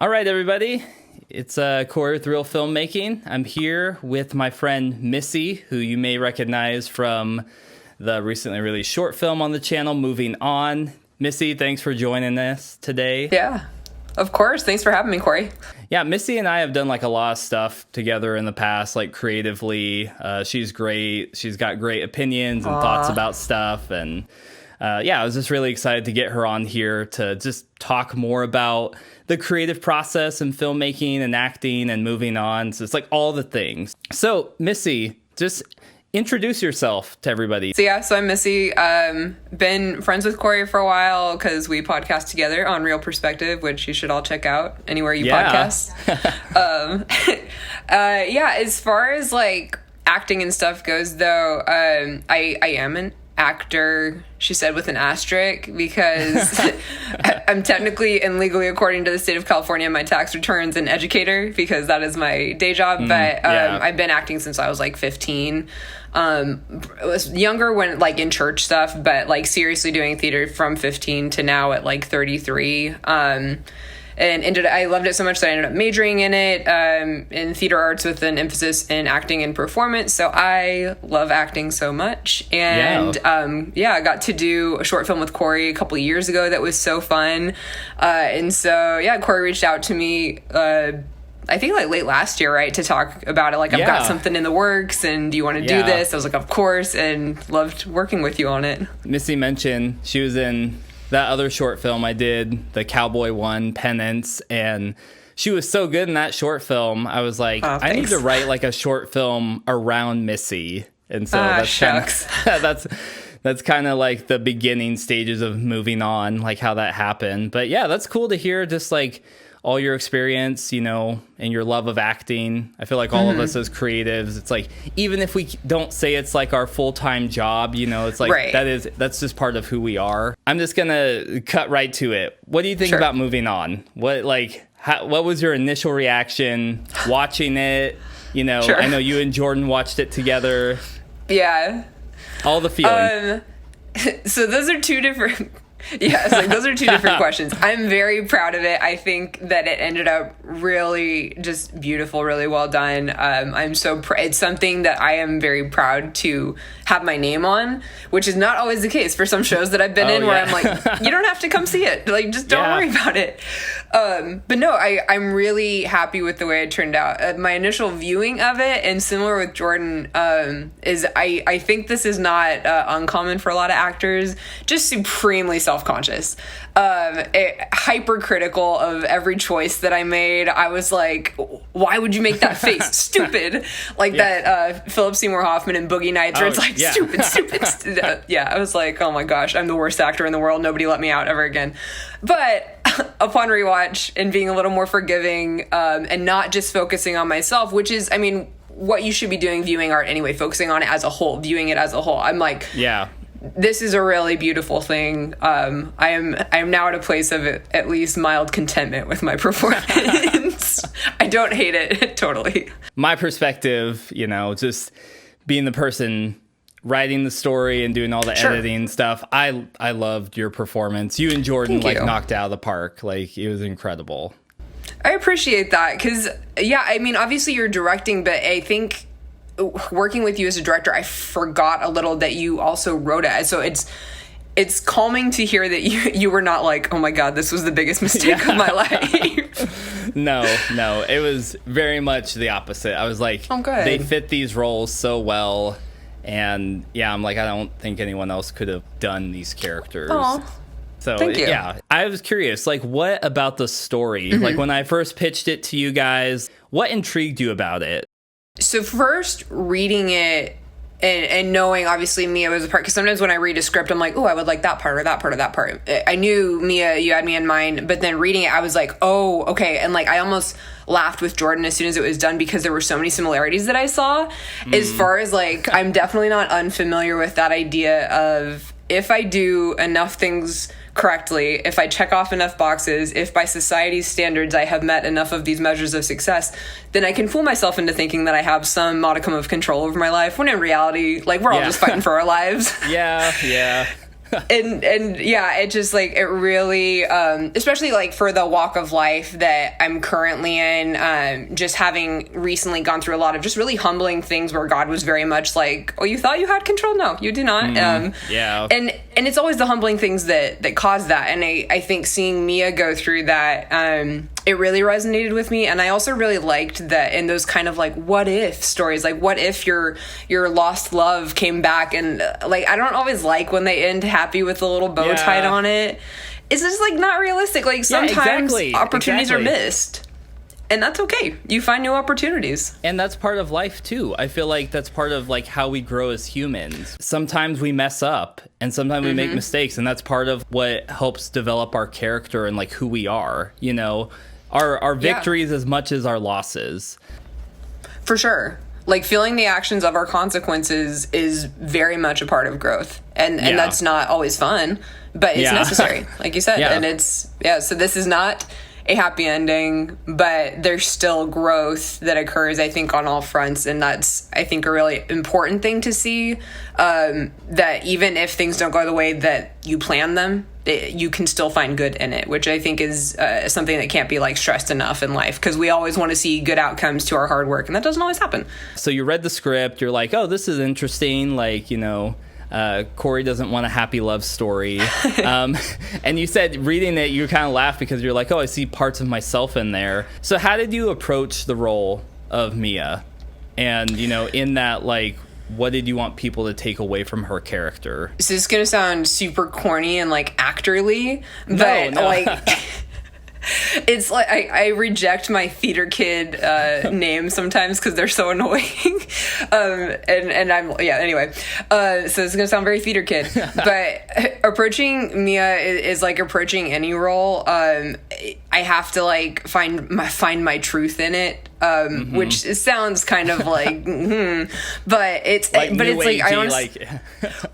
All right, everybody. It's Corey with Real Filmmaking. I'm here with my friend Missy, who you may recognize from the recently released short film on the channel, Moving On. Missy, thanks for joining us today. Yeah, of course. Thanks for having me, Corey. Yeah, Missy and I have done like a lot of stuff together in the past, like creatively. She's great. She's got great opinions and thoughts about stuff. And I was just really excited to get her on here to just talk more about the creative process and filmmaking and acting and moving on. So it's like all the things. So Missy, just introduce yourself to everybody. So I'm Missy. Been friends with Corey for a while because we podcast together on Real Perspective, which you should all check out anywhere you podcast. As far as like acting and stuff goes, though, I am an actor, she said with an asterisk, because I'm technically and legally, according to the state of California, my tax returns, an educator, because that is my day job. I've been acting since I was like 15. I was younger when like in church stuff, but like seriously doing theater from 15 to now at like 33. I loved it so much that I ended up majoring in it, in theater arts with an emphasis in acting and performance. So I love acting so much. And, I got to do a short film with Corey a couple of years ago that was so fun. Corey reached out to me, I think like late last year, right, to talk about it. Like, I've got something in the works and do you want to do this? I was like, of course, and loved working with you on it. Missy mentioned she was in that other short film I did, the cowboy one, Penance, and she was so good in that short film. I was like, I need to write like a short film around Missy. And so that's kind of like the beginning stages of Moving On, like how that happened. But yeah, that's cool to hear, just like all your experience, and your love of acting. I feel like all of us as creatives, it's like, even if we don't say it's like our full-time job, it's like, that's just part of who we are. I'm just gonna cut right to it. What do you think about Moving On? What was your initial reaction watching it? I know you and Jordan watched it together. Yeah. All the feeling. So those are two different... those are two different questions. I'm very proud of it. I think that it ended up really just beautiful, really well done. I'm so it's something that I am very proud to have my name on, which is not always the case for some shows that I've been in where I'm like, you don't have to come see it. Like, just don't worry about it. But no, I'm really happy with the way it turned out. My initial viewing of it, and similar with Jordan, is I think this is not uncommon for a lot of actors, just supremely self-conscious, hypercritical of every choice that I made. I was like, why would you make that face? Stupid. Like that Philip Seymour Hoffman in Boogie Nights, where it's like, stupid. I was like, oh my gosh, I'm the worst actor in the world. Nobody let me out ever again. But upon rewatch and being a little more forgiving, and not just focusing on myself, which is, what you should be doing viewing art anyway, focusing on it as a whole, viewing it as a whole. I'm like, this is a really beautiful thing. I am now at a place of at least mild contentment with my performance. I don't hate it totally. My perspective, just being the person writing the story and doing all the editing stuff, I loved your performance. You and Jordan knocked it out of the park. Like, it was incredible. I appreciate that because obviously you're directing, but I think working with you as a director, I forgot a little that you also wrote it. So it's calming to hear that you were not like, oh my God, this was the biggest mistake of my life. No, it was very much the opposite. I was like, oh, good. They fit these roles so well. And I'm like, I don't think anyone else could have done these characters. Aww. So thank you. I was curious, like, what about the story? Like, when I first pitched it to you guys, what intrigued you about it? So first reading it and knowing, obviously, Mia was a part, because sometimes when I read a script, I'm like, oh, I would like that part or that part or that part. I knew, Mia, you had me in mind, but then reading it, I was like, oh, okay. And like, I almost laughed with Jordan as soon as it was done because there were so many similarities that I saw. As far as like, I'm definitely not unfamiliar with that idea of, if I do enough things correctly, if I check off enough boxes, if by society's standards I have met enough of these measures of success, then I can fool myself into thinking that I have some modicum of control over my life, when in reality, like, we're all just fighting for our lives. and yeah, it just like, it really, especially like for the walk of life that I'm currently in, just having recently gone through a lot of just really humbling things where God was very much like, oh, you thought you had control? No, you do not. Yeah. And it's always the humbling things that cause that. And I think seeing Mia go through that, it really resonated with me. And I also really liked that in those kind of like what if stories, like what if your lost love came back, and like I don't always like when they end happy with a little bow tied on it. It's just like not realistic. Like sometimes opportunities are missed. And that's okay. You find new opportunities. And that's part of life too. I feel like that's part of like how we grow as humans. Sometimes we mess up and sometimes we make mistakes, and that's part of what helps develop our character and like who we are, you know. Our victories as much as our losses. For sure. Like feeling the actions of our consequences is very much a part of growth. And that's not always fun, but it's necessary, like you said. And it's, so this is not a happy ending, but there's still growth that occurs, I think, on all fronts. And that's, I think, a really important thing to see, that even if things don't go the way that you plan them, you can still find good in it, which I think is something that can't be like stressed enough in life, because we always want to see good outcomes to our hard work, and that doesn't always happen. So you read the script, you're like, oh, this is interesting, like, you know, Corey doesn't want a happy love story. And you said reading it, you kind of laughed because you're like, oh, I see parts of myself in there. So how did you approach the role of Mia? And, you know, in that, like, what did you want people to take away from her character? This is going to sound super corny and, like, actorly, but, no. Like... It's like I reject my theater kid name sometimes because they're so annoying. And I'm anyway. So it's gonna sound very theater kid, but approaching Mia is like approaching any role. I have to like find my truth in it. Which sounds kind of like, but it's like, but it's like I honestly,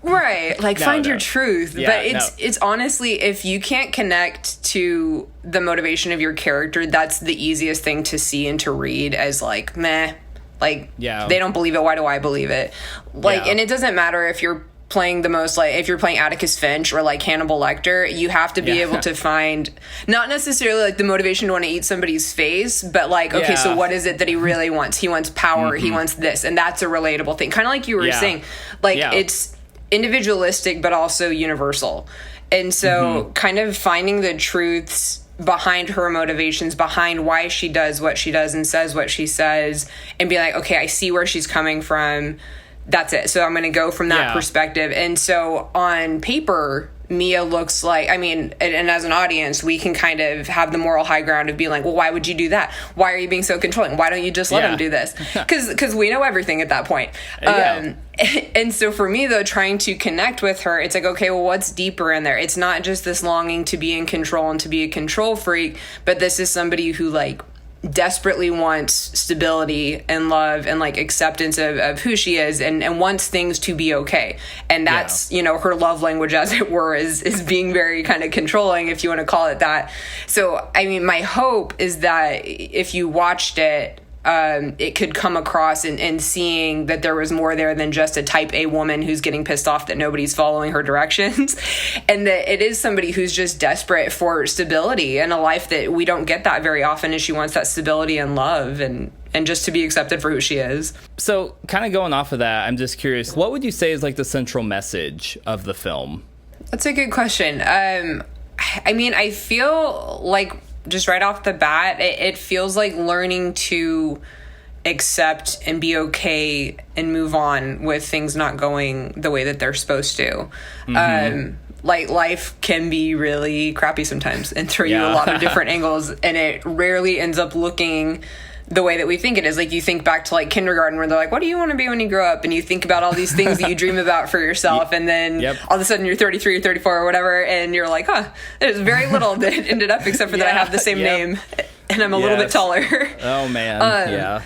right, like find your truth. Yeah, but it's honestly, if you can't connect to the motivation of your character, that's the easiest thing to see and to read as like, meh, like they don't believe it. Why do I believe it? Like, and it doesn't matter if you're playing the most, like if you're playing Atticus Finch or like Hannibal Lecter, you have to be able to find not necessarily like the motivation to want to eat somebody's face, but like, okay, so what is it that he really wants? He wants power, he wants this, and that's a relatable thing. Kind of like you were saying, like it's individualistic but also universal. And so kind of finding the truths behind her motivations, behind why she does what she does and says what she says, and be like, okay, I see where she's coming from. That's it. So I'm going to go from that perspective. And so on paper, Mia looks like, I mean, and as an audience, we can kind of have the moral high ground of being like, well, why would you do that? Why are you being so controlling? Why don't you just let him do this? Because we know everything at that point. And so for me, though, trying to connect with her, it's like, okay, well, what's deeper in there? It's not just this longing to be in control and to be a control freak, but this is somebody who like desperately wants stability and love and like acceptance of who she is, and wants things to be okay. And that's, you know, her love language, as it were, is being very kind of controlling, if you want to call it that. So, I mean, my hope is that if you watched it, it could come across in seeing that there was more there than just a type A woman who's getting pissed off that nobody's following her directions, and that it is somebody who's just desperate for stability and a life that we don't get that very often, and she wants that stability and love and just to be accepted for who she is. So kind of going off of that, I'm just curious, what would you say is like the central message of the film? That's a good question. I mean, I feel like just right off the bat, it feels like learning to accept and be okay and move on with things not going the way that they're supposed to. Like life can be really crappy sometimes and throw you a lot of different angles, and it rarely ends up looking the way that we think it is. Like you think back to like kindergarten where they're like, what do you want to be when you grow up? And you think about all these things that you dream about for yourself. And then all of a sudden you're 33 or 34 or whatever. And you're like, there's very little that ended up except for that I have the same name and I'm a little bit taller. Oh man.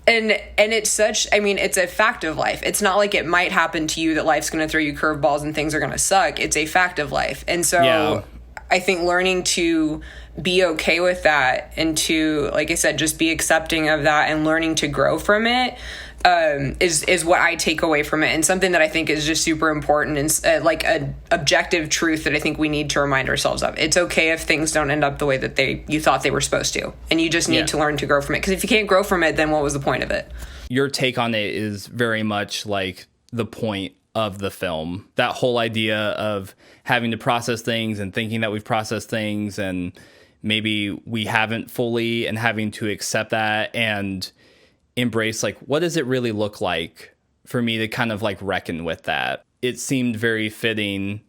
And it's such, I mean, it's a fact of life. It's not like it might happen to you that life's going to throw you curveballs and things are going to suck. It's a fact of life. And so I think learning to be okay with that and to, like I said, just be accepting of that and learning to grow from it is what I take away from it, and something that I think is just super important, and like an objective truth that I think we need to remind ourselves of. It's okay if things don't end up the way that you thought they were supposed to, and you just need to learn to grow from it. Because if you can't grow from it, then what was the point of it? Your take on it is very much like the point of the film. That whole idea of having to process things and thinking that we've processed things and maybe we haven't fully, and having to accept that and embrace, like, what does it really look like for me to kind of like reckon with that? It seemed very fitting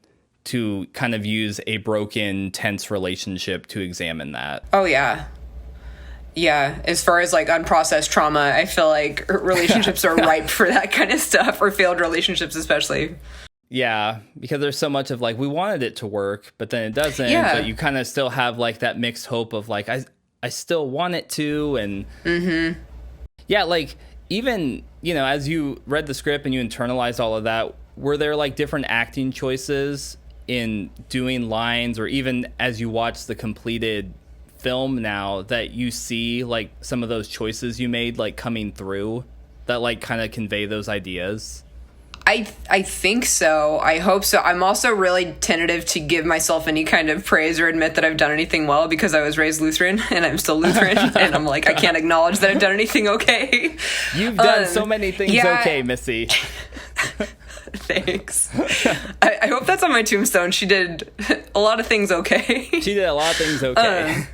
to kind of use a broken, tense relationship to examine that. Oh, yeah. Yeah, as far as like unprocessed trauma, I feel like relationships are ripe for that kind of stuff, or failed relationships especially. Yeah, because there's so much of like, we wanted it to work, but then it doesn't. Yeah. But you kind of still have like that mixed hope of like, I still want it to. And yeah, like even, you know, as you read the script and you internalized all of that, were there like different acting choices in doing lines, or even as you watch the completed film now, that you see like some of those choices you made like coming through that like kind of convey those ideas? I think so. I hope so. I'm also really tentative to give myself any kind of praise or admit that I've done anything well, because I was raised Lutheran and I'm still Lutheran, and I'm like, I can't acknowledge that I've done anything okay. You've done so many things okay, Missy. Thanks. I hope that's on my tombstone. She did a lot of things okay. She did a lot of things okay.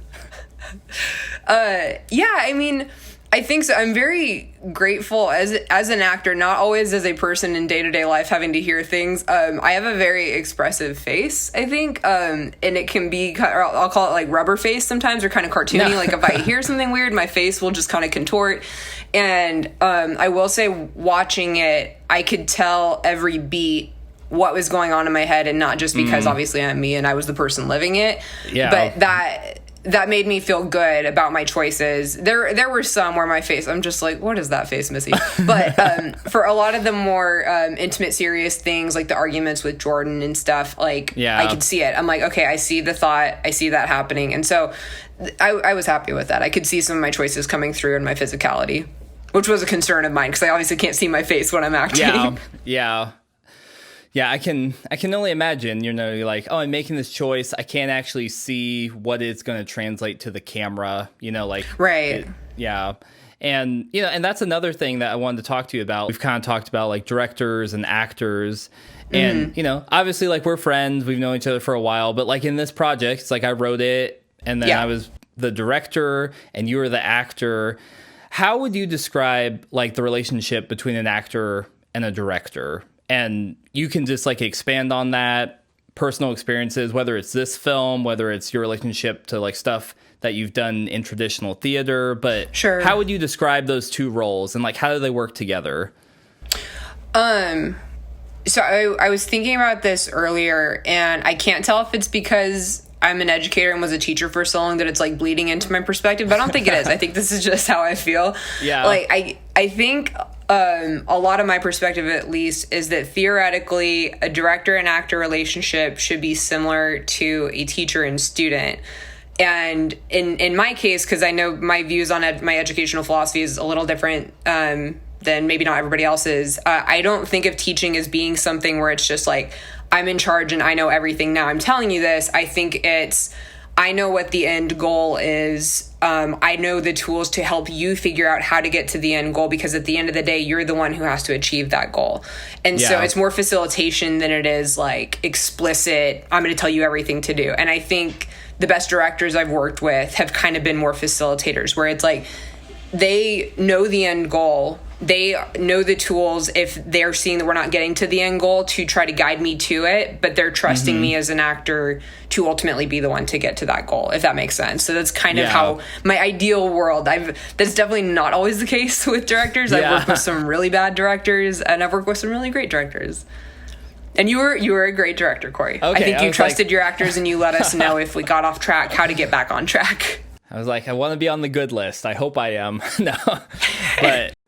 Yeah, I mean, I think so. I'm very grateful as an actor, not always as a person in day-to-day life having to hear things. I have a very expressive face, I think, and it can be, or I'll call it like rubber face sometimes, or kind of cartoony. Like if I hear something weird, my face will just kind of contort. And I will say, watching it, I could tell every beat what was going on in my head, and not just because obviously I'm me and I was the person living it, but that made me feel good about my choices. There were some where my face, I'm just like, what is that face, Missy? But for a lot of the more intimate, serious things, like the arguments with Jordan and stuff, like I could see it. I'm like, okay, I see the thought, I see that happening. And so I was happy with that. I could see some of my choices coming through in my physicality, which was a concern of mine, because I obviously can't see my face when I'm acting. Yeah, I can only imagine, you know, you're like, oh, I'm making this choice. I can't actually see what it's going to translate to the camera, you know, like. Right. And, you know, and that's another thing that I wanted to talk to you about. We've kind of talked about like directors and actors. And, you know, obviously like we're friends. We've known each other for a while. But like in this project, it's like I wrote it, and then I was the director and you were the actor. How would you describe like the relationship between an actor and a director? And you can just like expand on that, personal experiences, whether it's this film, whether it's your relationship to like stuff that you've done in traditional theater. But how would you describe those two roles, and like how do they work together? So I was thinking about this earlier, and I can't tell if it's because I'm an educator and was a teacher for so long that it's like bleeding into my perspective, but I don't think it is. I think this is just how I feel. Yeah. Like I think a lot of my perspective, at least, is that theoretically a director and actor relationship should be similar to a teacher and student. And in my case, because I know my views on my educational philosophy is a little different than maybe not everybody else's, I don't think of teaching as being something where it's just like, I'm in charge and I know everything, now I'm telling you this. I think it's, I know what the end goal is. I know the tools to help you figure out how to get to the end goal, because at the end of the day, you're the one who has to achieve that goal. And so it's more facilitation than it is like explicit, I'm going to tell you everything to do. And I think the best directors I've worked with have kind of been more facilitators, where it's like they know the end goal. They know the tools if they're seeing that we're not getting to the end goal to try to guide me to it, but they're trusting me as an actor to ultimately be the one to get to that goal, if that makes sense. So that's kind of how my ideal world, that's definitely not always the case with directors. I've worked with some really bad directors, and I've worked with some really great directors. And you were a great director, Corey. Okay, I think you trusted your actors, and you let us know if we got off track, how to get back on track. I was like, I want to be on the good list. I hope I am. No,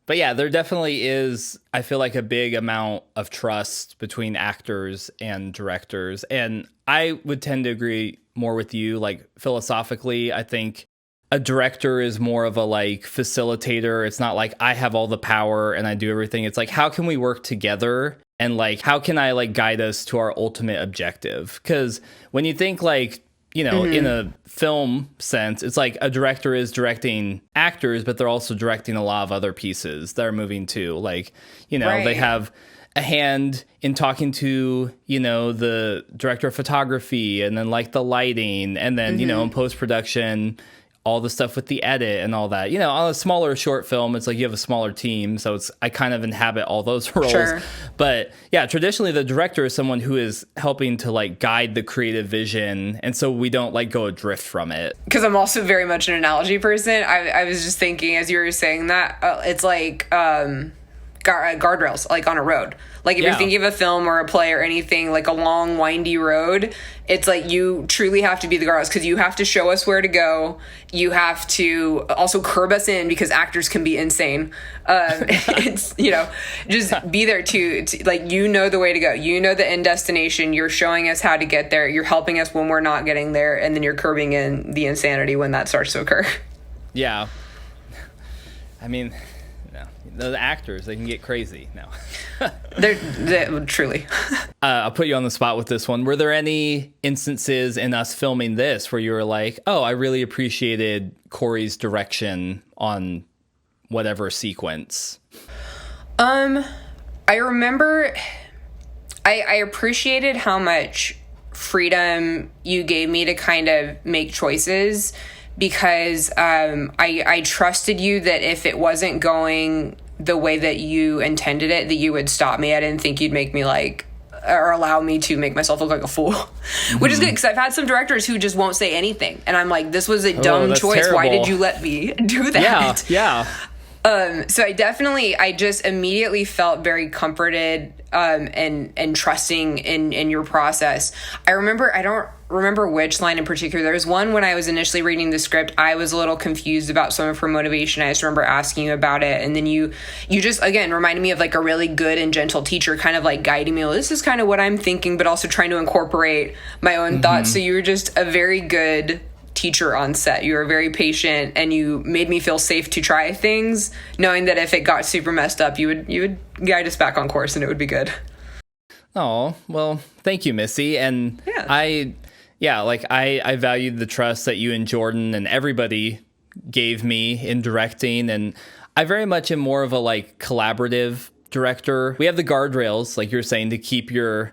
But yeah, there definitely is, I feel like, a big amount of trust between actors and directors. And I would tend to agree more with you. Like philosophically, I think a director is more of a like facilitator. It's not like I have all the power and I do everything. It's like, how can we work together? And like, how can I like guide us to our ultimate objective? Because when you think like, you know, in a film sense, it's like a director is directing actors, but they're also directing a lot of other pieces that are moving too. Like, you know, they have a hand in talking to, you know, the director of photography and then like the lighting and then, you know, in post-production, all the stuff with the edit and all that. You know, on a smaller short film, it's like you have a smaller team, so I kind of inhabit all those roles. Sure. But yeah, traditionally the director is someone who is helping to like guide the creative vision, and so we don't like go adrift from it. Because I'm also very much an analogy person. I was just thinking as you were saying that, it's like guardrails, like on a road. Like if you're thinking of a film or a play or anything, like a long, windy road, it's like you truly have to be the guardrails because you have to show us where to go. You have to also curb us in because actors can be insane. It's, you know, just be there to like, you know, the way to go. You know the end destination. You're showing us how to get there. You're helping us when we're not getting there. And then you're curbing in the insanity when that starts to occur. Yeah. I mean... the actors, they can get crazy now. they're truly. I'll put you on the spot with this one. Were there any instances in us filming this where you were like, oh, I really appreciated Corey's direction on whatever sequence? I remember I appreciated how much freedom you gave me to kind of make choices, because I trusted you that if it wasn't going the way that you intended it, that you would stop me. I didn't think you'd make me like, or allow me to make myself look like a fool, which is good because I've had some directors who just won't say anything. And I'm like, this was a dumb choice. Terrible. Why did you let me do that? Yeah. So I just immediately felt very comforted and trusting in your process. I don't remember which line in particular. There was one when I was initially reading the script, I was a little confused about some of her motivation. I just remember asking you about it. And then you just, again, reminded me of like a really good and gentle teacher, kind of like guiding me. Well, this is kind of what I'm thinking, but also trying to incorporate my own thoughts. So you were just a very good teacher on set. You were very patient and you made me feel safe to try things, knowing that if it got super messed up, you would guide us back on course and it would be good. Oh, well, thank you, Missy. And I valued the trust that you and Jordan and everybody gave me in directing. And I very much am more of a like collaborative director. We have the guardrails, like you're saying, to keep your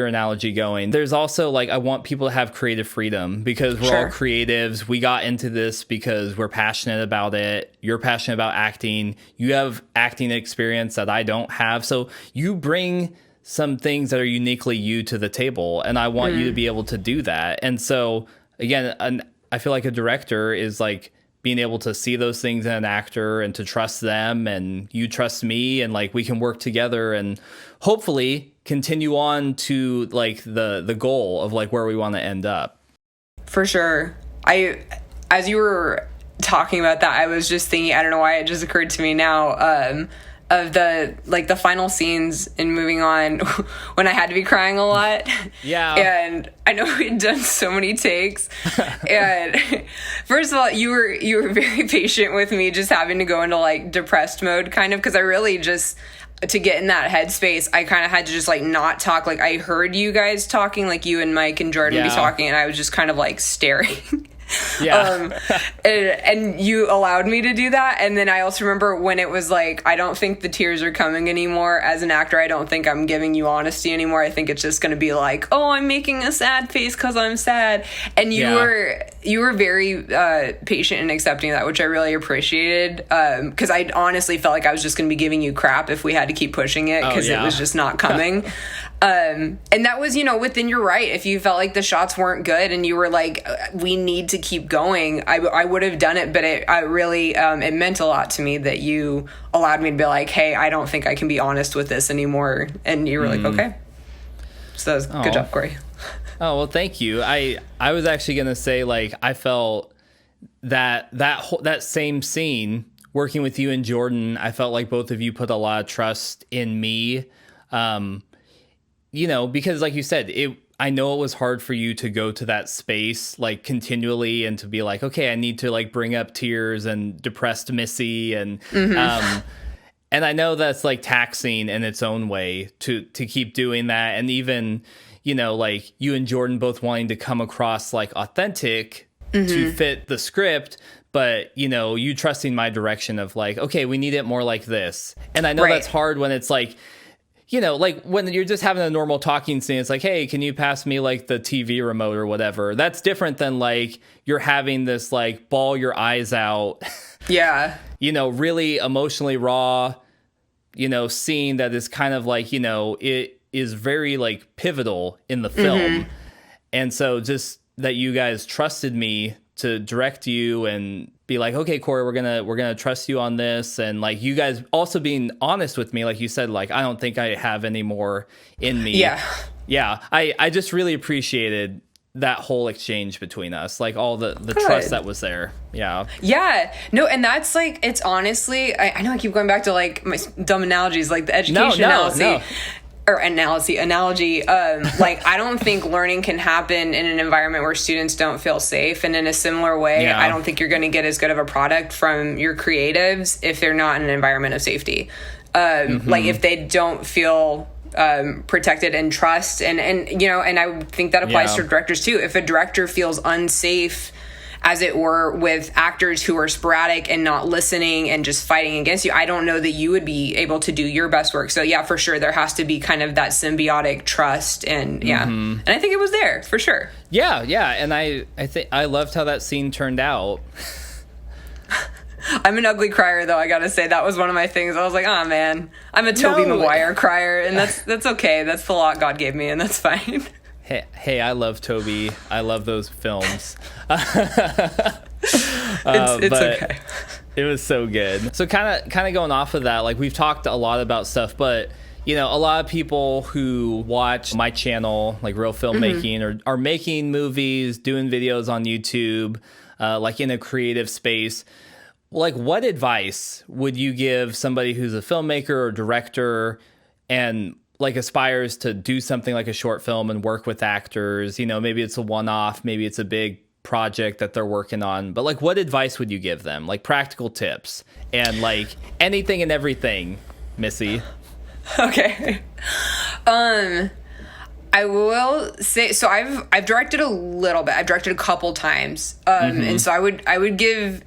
analogy going. There's also like, I want people to have creative freedom because we're all creatives. We got into this because we're passionate about it. You're passionate about acting. You have acting experience that I don't have. So you bring some things that are uniquely you to the table, and I want you to be able to do that. And so again, I feel like a director is like being able to see those things in an actor and to trust them, and you trust me, and like we can work together and hopefully continue on to like the goal of like where we want to end up. For sure. As you were talking about that, I was just thinking, I don't know why it just occurred to me now, of the final scenes in Moving On when I had to be crying a lot. Yeah. And I know we'd done so many takes. And first of all, you were very patient with me just having to go into like depressed mode kind of, because I really just, to get in that headspace, I kind of had to just like not talk. Like I heard you guys talking, like you and Mike and Jordan be talking, and I was just kind of like staring. Yeah. And you allowed me to do that. And then I also remember when it was like, I don't think the tears are coming anymore. As an actor, I don't think I'm giving you honesty anymore. I think it's just going to be like, oh, I'm making a sad face because I'm sad. And you were very patient in accepting that, which I really appreciated. Because I honestly felt like I was just going to be giving you crap if we had to keep pushing it because it was just not coming. And that was, within your right. If you felt like the shots weren't good and you were like, we need to keep going, I would have done it. But it really, it meant a lot to me that you allowed me to be like, hey, I don't think I can be honest with this anymore. And you were like, okay. So that was good job, Corey. Oh, well, thank you. I was actually going to say, like, I felt that same scene working with you and Jordan, I felt like both of you put a lot of trust in me. Because like you said, I know it was hard for you to go to that space like continually and to be like, okay, I need to like bring up tears and depressed Missy and and I know that's like taxing in its own way to keep doing that. And even, you know, like you and Jordan both wanting to come across like authentic to fit the script, but, you know, you trusting my direction of like, okay, we need it more like this. And I know that's hard when it's like, you know, like when you're just having a normal talking scene, it's like, hey, can you pass me like the TV remote or whatever? That's different than like you're having this like bawl your eyes out. Yeah. You know, really emotionally raw, you know, scene that is kind of like, you know, it is very like pivotal in the film. And so just that you guys trusted me to direct you and be like, okay, Corey, we're gonna trust you on this, and like you guys also being honest with me, like you said, like I don't think I have any more in me. Yeah. I just really appreciated that whole exchange between us, like all the trust that was there. Yeah. No, and that's like, it's honestly, I know I keep going back to like my dumb analogies, like the education analogy. Or analogy. Like, I don't think learning can happen in an environment where students don't feel safe. And in a similar way, I don't think you're going to get as good of a product from your creatives if they're not in an environment of safety. Like, if they don't feel protected and trust. And you know, and I think that applies to directors too. If a director feels unsafe, as it were, with actors who are sporadic and not listening and just fighting against you, I don't know that you would be able to do your best work. So yeah, for sure, there has to be kind of that symbiotic trust, and and I think it was there for sure. Yeah, and I think I loved how that scene turned out. I'm an ugly crier, though. I gotta say that was one of my things. I was like, oh man, I'm a Tobey Maguire crier, and that's okay. That's the lot God gave me, and that's fine. Hey, I love Toby. I love those films. It's okay. It was so good. So kind of going off of that, like we've talked a lot about stuff, but you know, a lot of people who watch my channel, like Real Filmmaking, are making movies, doing videos on YouTube, like in a creative space. Like, what advice would you give somebody who's a filmmaker or director and like aspires to do something like a short film and work with actors? You know, maybe it's a one-off, maybe it's a big project that they're working on, but like what advice would you give them? Like practical tips and like anything and everything, Missy. Okay. I will say, so I've directed a little bit. I've directed a couple times. And so I would give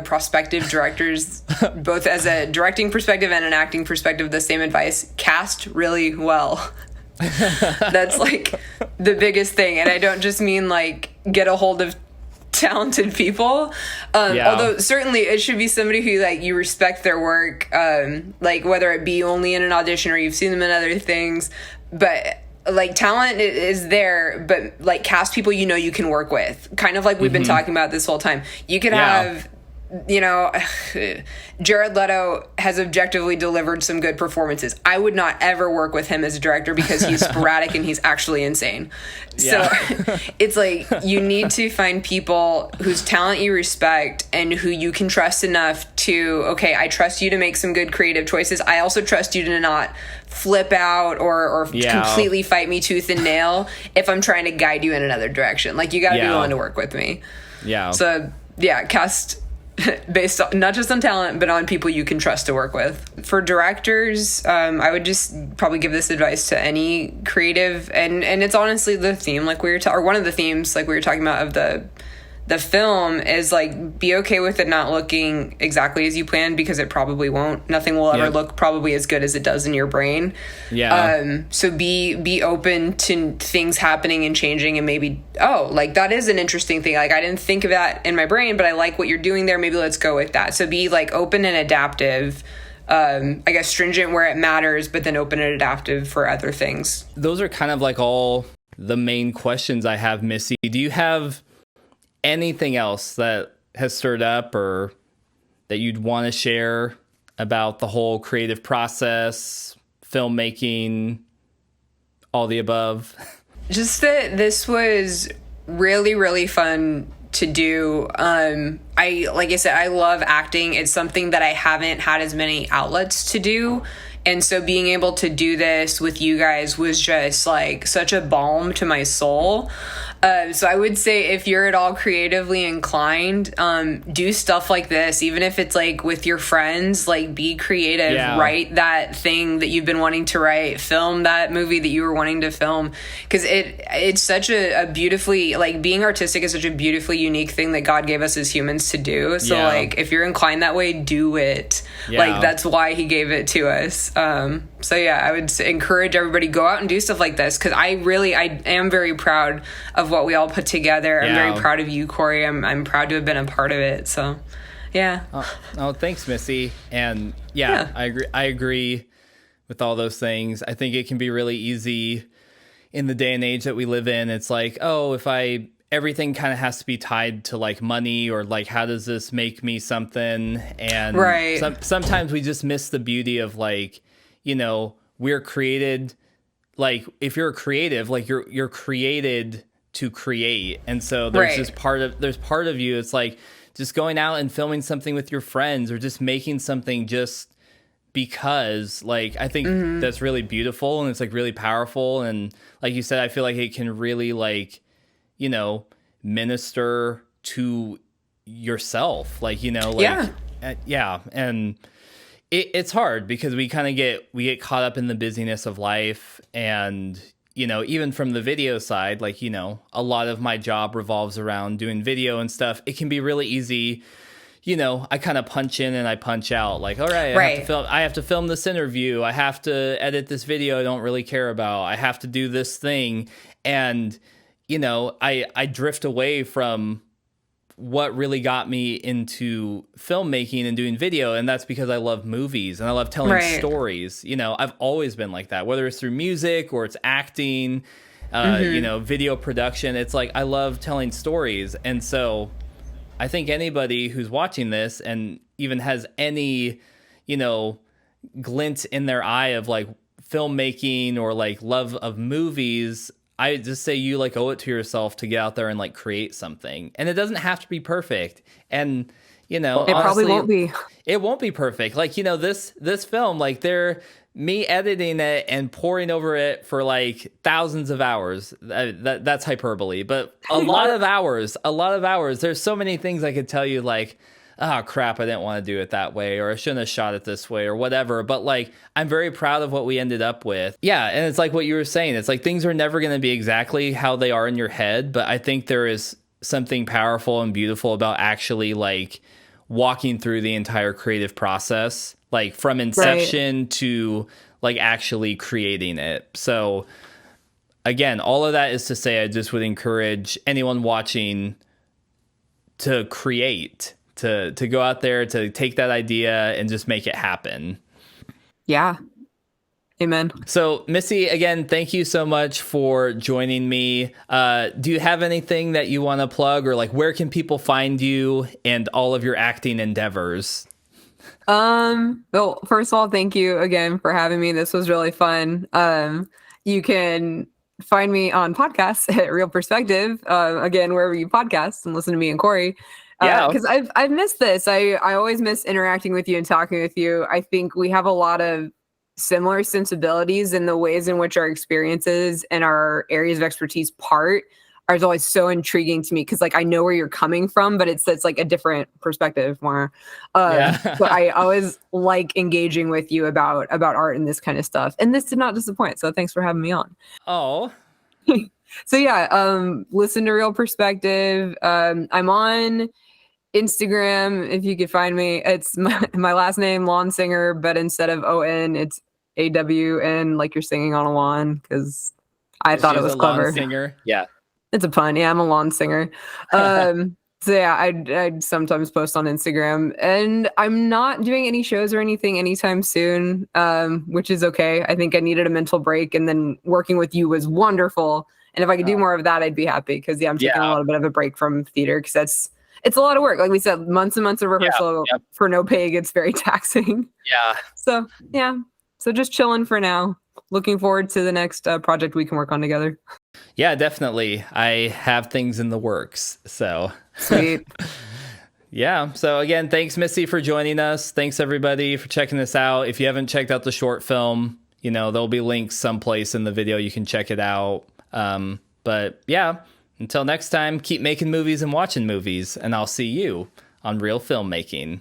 prospective directors, both as a directing perspective and an acting perspective, the same advice: cast really well. That's like the biggest thing. And I don't just mean like get a hold of talented people, although certainly it should be somebody who like you respect their work, like whether it be only in an audition or you've seen them in other things, but like talent is there, but like cast people you know you can work with, kind of like we've been talking about this whole time. You could have, you know, Jared Leto has objectively delivered some good performances. I would not ever work with him as a director because he's sporadic and he's actually insane. So it's like you need to find people whose talent you respect and who you can trust enough to, okay, I trust you to make some good creative choices. I also trust you to not flip out or completely fight me tooth and nail if I'm trying to guide you in another direction. Like, you got to be willing to work with me. So cast based on, not just on talent, but on people you can trust to work with. For directors, I would just probably give this advice to any creative, and it's honestly the theme, like we were or one of the themes, like we were talking about, of the film, is like, be okay with it not looking exactly as you planned, because it probably won't. Nothing will ever look probably as good as it does in your brain. So be open to things happening and changing, and maybe, like that is an interesting thing, like I didn't think of that in my brain, but I like what you're doing there, maybe let's go with that. So be like open and adaptive, I guess stringent where it matters, but then open and adaptive for other things. Those are kind of like all the main questions I have, Missy. Do you have anything else that has stirred up or that you'd want to share about the whole creative process, filmmaking, all the above? Just that this was really, really fun to do. Like I said, I love acting. It's something that I haven't had as many outlets to do. And so being able to do this with you guys was just like such a balm to my soul. So I would say if you're at all creatively inclined, do stuff like this, even if it's like with your friends, like be creative, write that thing that you've been wanting to write, film that movie that you were wanting to film. Cause it's such a beautifully, like being artistic is such a beautifully unique thing that God gave us as humans to do. So like, if you're inclined that way, do it. Like that's why he gave it to us. So yeah, I would encourage everybody, go out and do stuff like this. Cause I am very proud of what we all put together. I'm very proud of you, Corey. I'm proud to have been a part of it. So yeah. Oh, thanks, Missy. And I agree with all those things. I think it can be really easy in the day and age that we live in. It's like, oh, everything kind of has to be tied to like money, or like, how does this make me something? And sometimes we just miss the beauty of like, you know, we're created, like if you're creative, like you're created to create. And so there's this part of you, it's like just going out and filming something with your friends, or just making something just because, like, I think that's really beautiful, and it's like really powerful. And like you said, I feel like it can really like, you know, minister to yourself, like, you know, like, and it's hard because we kind of get caught up in the busyness of life. And, you know, even from the video side, like, you know, a lot of my job revolves around doing video and stuff. It can be really easy. You know, I kind of punch in and I punch out, like, all right, I have to film this interview. I have to edit this video I don't really care about. I have to do this thing. And, you know, I drift away from what really got me into filmmaking and doing video. And that's because I love movies and I love telling stories. You know, I've always been like that, whether it's through music or it's acting, you know, video production. It's like, I love telling stories. And so I think anybody who's watching this and even has any, you know, glint in their eye of like filmmaking or like love of movies, I just say you like owe it to yourself to get out there and like create something. And it doesn't have to be perfect. And, you know, it honestly, probably won't be. It won't be perfect. Like, you know, this film, like me editing it and pouring over it for like thousands of hours. That's hyperbole, but a lot of hours. There's so many things I could tell you, like, oh crap, I didn't want to do it that way, or I shouldn't have shot it this way, or whatever. But like, I'm very proud of what we ended up with. Yeah. And it's like what you were saying. It's like things are never going to be exactly how they are in your head. But I think there is something powerful and beautiful about actually like walking through the entire creative process, like from inception to like actually creating it. So again, all of that is to say, I just would encourage anyone watching to create, to go out there, to take that idea and just make it happen. Yeah. Amen. So Missy, again, thank you so much for joining me. Do you have anything that you want to plug, or like where can people find you and all of your acting endeavors? Well, first of all, thank you again for having me. This was really fun. You can find me on podcasts at Real Perspective, again, wherever you podcast and listen to me and Corey. Because I've missed this. I always miss interacting with you and talking with you. I think we have a lot of similar sensibilities in the ways in which our experiences and our areas of expertise are always so intriguing to me, because like I know where you're coming from, but it's like a different perspective more. So I always like engaging with you about art and this kind of stuff. And this did not disappoint. So thanks for having me on. Oh. So yeah, listen to Real Perspective. I'm on Instagram, if you could find me. It's my last name, Lonsinger, but instead of O-N, it's A-W-N, like you're singing on a lawn, because I thought it was clever. Singer. Yeah. It's a pun. Yeah, I'm a lawn singer. So yeah, I'd sometimes post on Instagram, and I'm not doing any shows or anything anytime soon, which is okay. I think I needed a mental break, and then working with you was wonderful. And if I could do more of that, I'd be happy, because I'm taking a little bit of a break from theater, because it's a lot of work. Like we said, months and months of rehearsal for no pay gets very taxing. Yeah. So yeah. So just chilling for now. Looking forward to the next project we can work on together. Yeah, definitely. I have things in the works. So sweet. Yeah. So again, thanks Missy for joining us. Thanks everybody for checking this out. If you haven't checked out the short film, there'll be links someplace in the video. You can check it out. But yeah, until next time, keep making movies and watching movies, and I'll see you on Real Filmmaking.